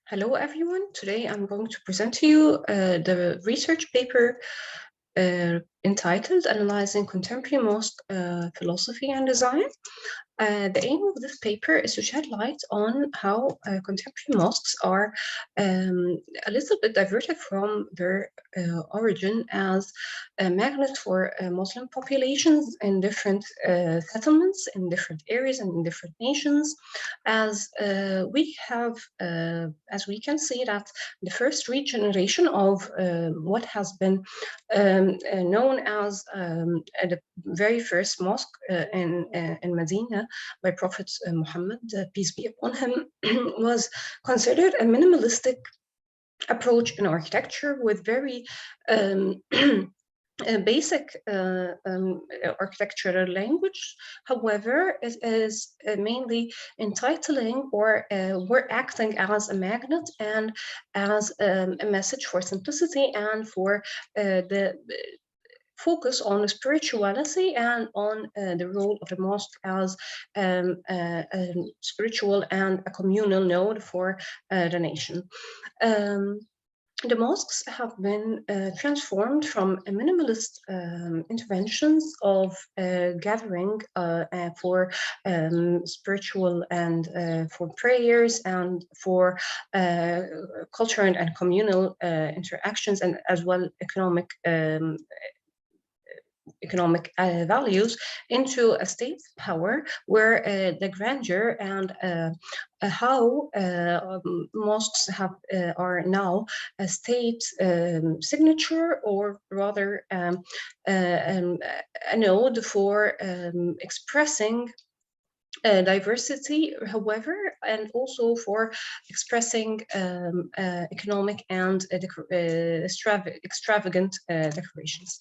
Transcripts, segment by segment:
Hello, everyone. Today I'm going to present to you the research paper entitled Analyzing Contemporary Mosque Philosophy and Design. The aim of this paper is to shed light on how contemporary mosques are a little bit diverted from their origin as a magnet for Muslim populations in different settlements, in different areas, and in different nations. As we can see that the first regeneration of what has been known as the very first mosque in Medina by Prophet Muhammad, peace be upon him, was considered a minimalistic approach in architecture with very basic architectural language. However, it is mainly entitling or we're acting as a magnet and as a message for simplicity and for the focus on spirituality and on the role of the mosque as a spiritual and a communal node for the nation. The mosques have been transformed from minimalist interventions of gathering for spiritual and for prayers and for cultural and communal interactions, and as well economic values, into a state power where the grandeur and how mosques are now a state signature, or rather a node for expressing diversity, however, and also for expressing economic and extravagant decorations.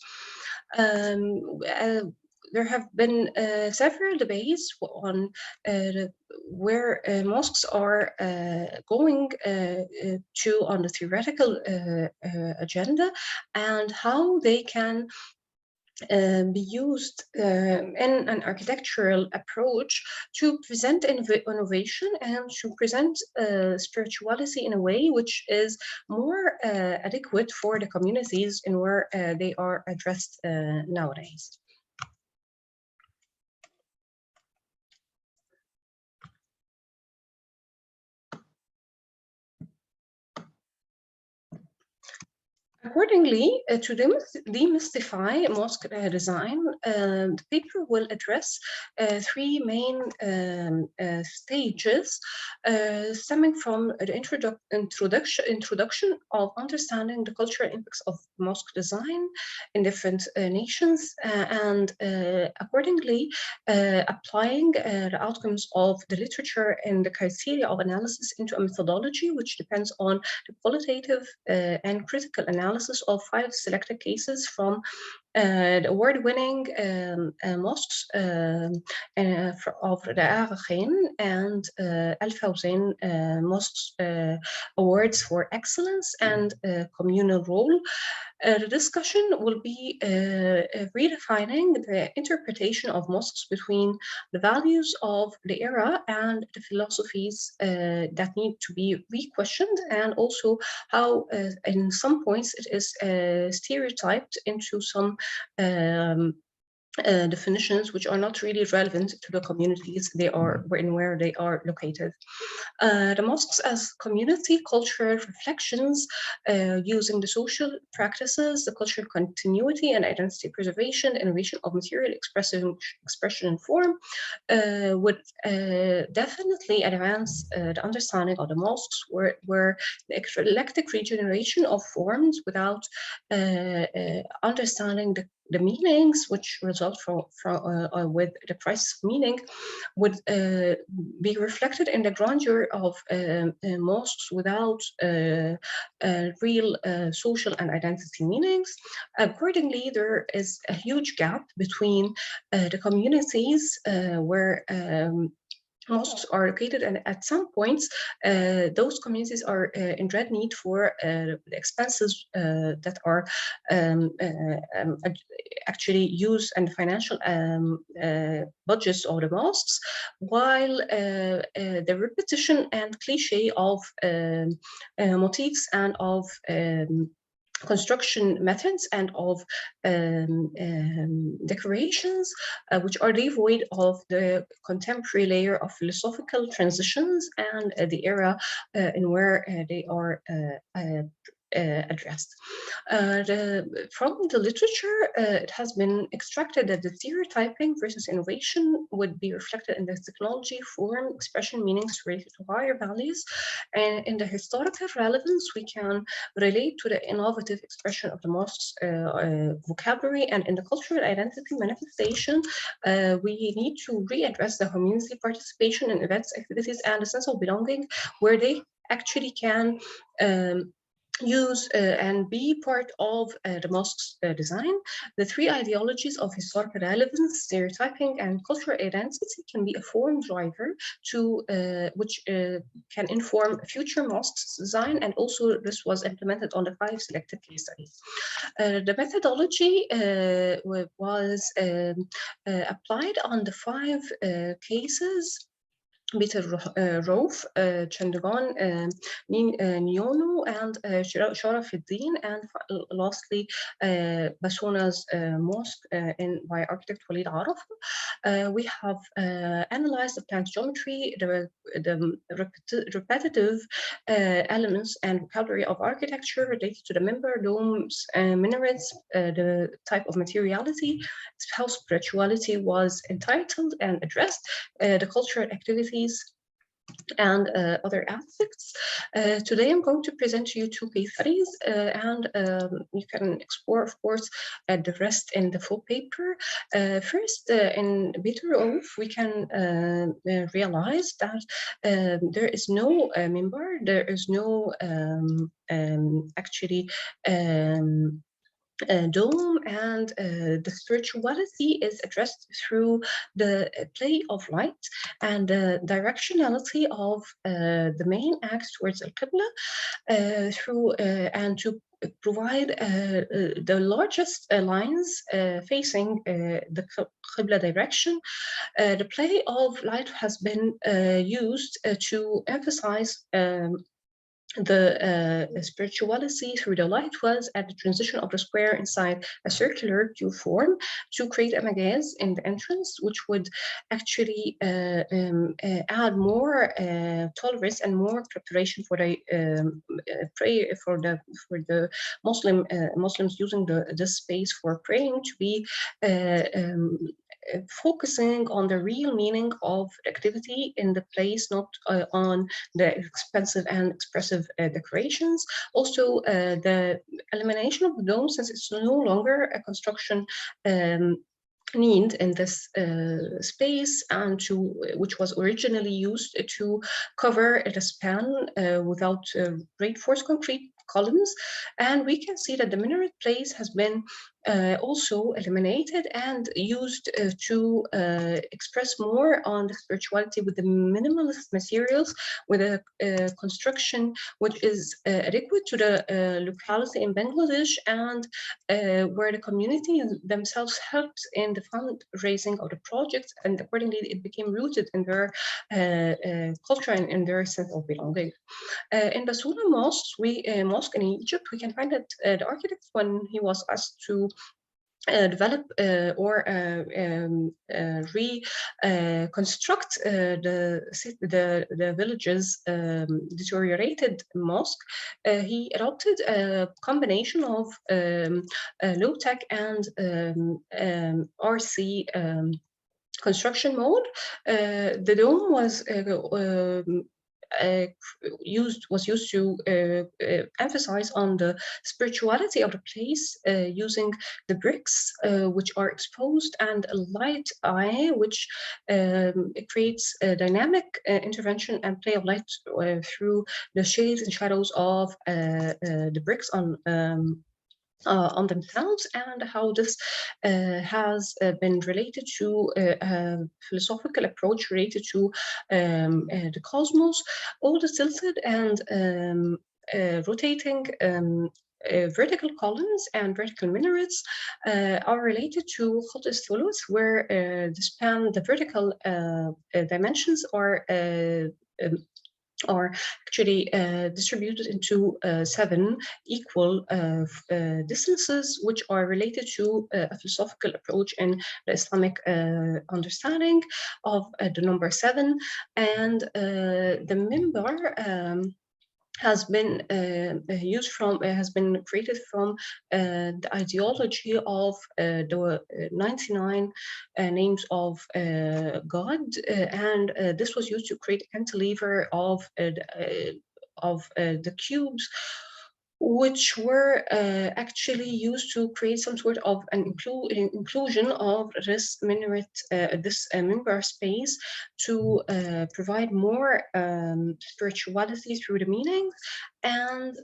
There have been several debates on where mosques are going to on the theoretical agenda, and how they can be used in an architectural approach to present innovation and to present spirituality in a way which is more adequate for the communities in where they are addressed nowadays. Accordingly, to demystify mosque design, the paper will address three main stages, stemming from the introduction of understanding the cultural impacts of mosque design in different nations, and accordingly applying the outcomes of the literature and the criteria of analysis into a methodology which depends on the qualitative and critical analysis of 5 selected cases from the award-winning mosques of the Al-Husseiny and El-Husseiny mosques awards for excellence and communal role. The discussion will be redefining the interpretation of mosques between the values of the era and the philosophies that need to be re-questioned, and also how in some points it is stereotyped into some definitions which are not really relevant to the communities they are in, where they are located. The mosques as community cultural reflections, using the social practices, the cultural continuity and identity preservation, innovation of material expression and form, would definitely advance the understanding of the mosques, where the eclectic regeneration of forms without understanding the meanings which result from with the crisis of meaning would be reflected in the grandeur of mosques without real social and identity meanings. Accordingly, there is a huge gap between the communities where mosques are located, and at some points, those communities are in dread need for the expenses that are actually used and financial budgets of the mosques, while the repetition and cliche of motifs and of construction methods and of decorations, which are devoid of the contemporary layer of philosophical transitions and the era in where they are addressed. From the literature, it has been extracted that the stereotyping versus innovation would be reflected in the technology, form, expression, meanings related to higher values. And in the historical relevance, we can relate to the innovative expression of the mosque's vocabulary, and in the cultural identity manifestation, we need to readdress the community participation in events, activities, and a sense of belonging, where they actually can use and be part of the mosque's design. The three ideologies of historical relevance, stereotyping, and cultural identity can be a form driver to which can inform future mosques design, and also this was implemented on the 5 selected case studies. The methodology was applied on the 5 cases: Peter Rauf, Chandragon, Nyono, and Sharafuddin, and lastly, Bassona's Mosque by architect Walid Araf. We have analyzed the plant geometry, the repetitive elements and vocabulary of architecture related to the member, domes, minarets, the type of materiality, how spirituality was entitled and addressed, the cultural activities, and other aspects. Today I'm going to present to you 2 case studies, and you can explore, of course, the rest in the full paper. First, in Better Oath, we can realize that there is no member, there is no actually dome, and the spirituality is addressed through the play of light and the directionality of the main axe towards Al-Qibla, through and to provide the largest lines facing the Qibla direction. The play of light has been used to emphasize the spirituality through the light was at the transition of the square inside a circular to form to create a magaz in the entrance, which would actually add more tolerance and more preparation for the prayer for the Muslims using this space for praying to be focusing on the real meaning of the activity in the place, not on the expensive and expressive decorations. Also, the elimination of the dome, since it's no longer a construction need in this space, and which was originally used to cover the span without reinforced concrete columns. And we can see that the minaret place has been also eliminated and used to express more on the spirituality with the minimalist materials, with a construction which is adequate to the locality in Bangladesh, and where the community themselves helped in the fundraising of the project, and accordingly it became rooted in their culture and in their sense of belonging. In Bassouna Mosque in Egypt, we can find that the architect, when he was asked to develop or reconstruct the village's deteriorated mosque, he adopted a combination of low-tech and RC construction mode. The dome was was used to emphasize on the spirituality of the place, using the bricks which are exposed and a light eye, which creates a dynamic intervention and play of light through the shades and shadows of the bricks on on themselves, and how this has been related to a philosophical approach related to the cosmos. All the tilted and rotating vertical columns and vertical minarets are related to Khut al-Thuluth, where the vertical dimensions are actually distributed into 7 equal distances, which are related to a philosophical approach in the Islamic understanding of the number 7. And the minbar has been has been created from the ideology of the 99 names of God, and this was used to create a cantilever of the cubes, which were actually used to create some sort of an inclusion of this minaret, this minbar space, to provide more spirituality through the meaning. And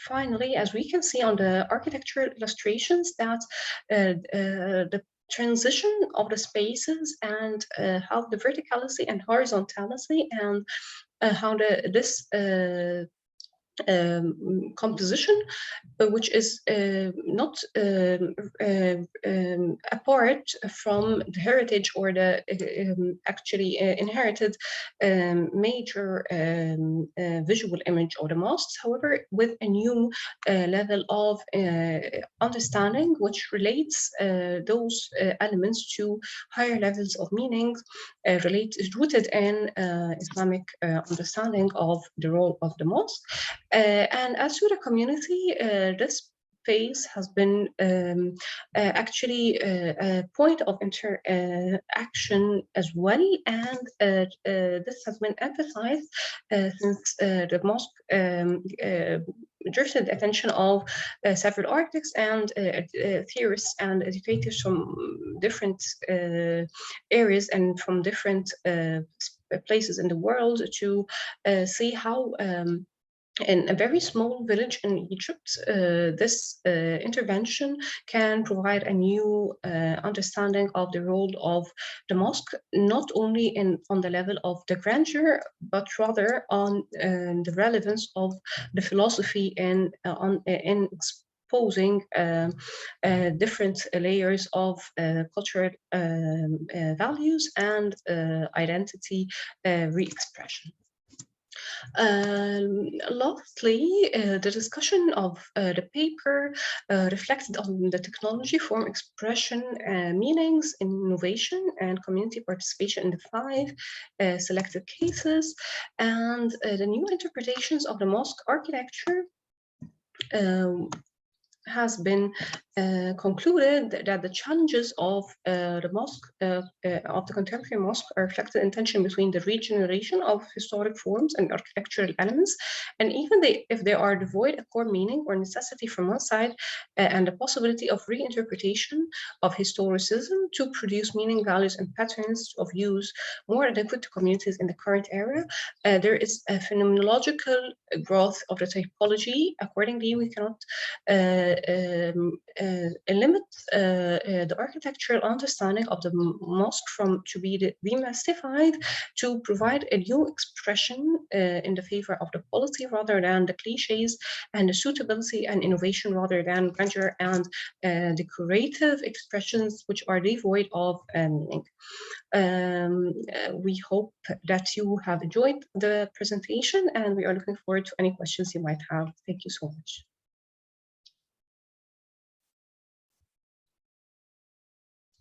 finally, as we can see on the architectural illustrations, that the transition of the spaces and how the verticality and horizontality and how this composition, which is not apart from the heritage or the actually inherited major visual image of the mosques, however, with a new level of understanding, which relates those elements to higher levels of meaning rooted in Islamic understanding of the role of the mosque. And as to the community, this space has been actually a point of interaction as well, and this has been emphasized since the mosque drifted the attention of several architects and theorists and educators from different areas and from different places in the world to see how in a very small village in Egypt, this intervention can provide a new understanding of the role of the mosque, not only on the level of the grandeur, but rather on the relevance of the philosophy in exposing different layers of cultural values and identity re-expression. Lastly, the discussion of the paper reflected on the technology, form, expression, meanings, innovation, and community participation in the 5 selected cases, and the new interpretations of the mosque architecture has been concluded that the challenges of the mosque, of the contemporary mosque, are reflected in tension between the regeneration of historic forms and architectural elements, and even if they are devoid of core meaning or necessity from one side, and the possibility of reinterpretation of historicism to produce meaning, values, and patterns of use more adequate to communities in the current era. There is a phenomenological growth of the typology. Accordingly, we cannot limit the architectural understanding of the mosque to be demystified, to provide a new expression in the favor of the quality rather than the cliches, and the suitability and innovation rather than grandeur and decorative expressions which are devoid of meaning. We hope that you have enjoyed the presentation, and we are looking forward to any questions you might have. Thank you so much.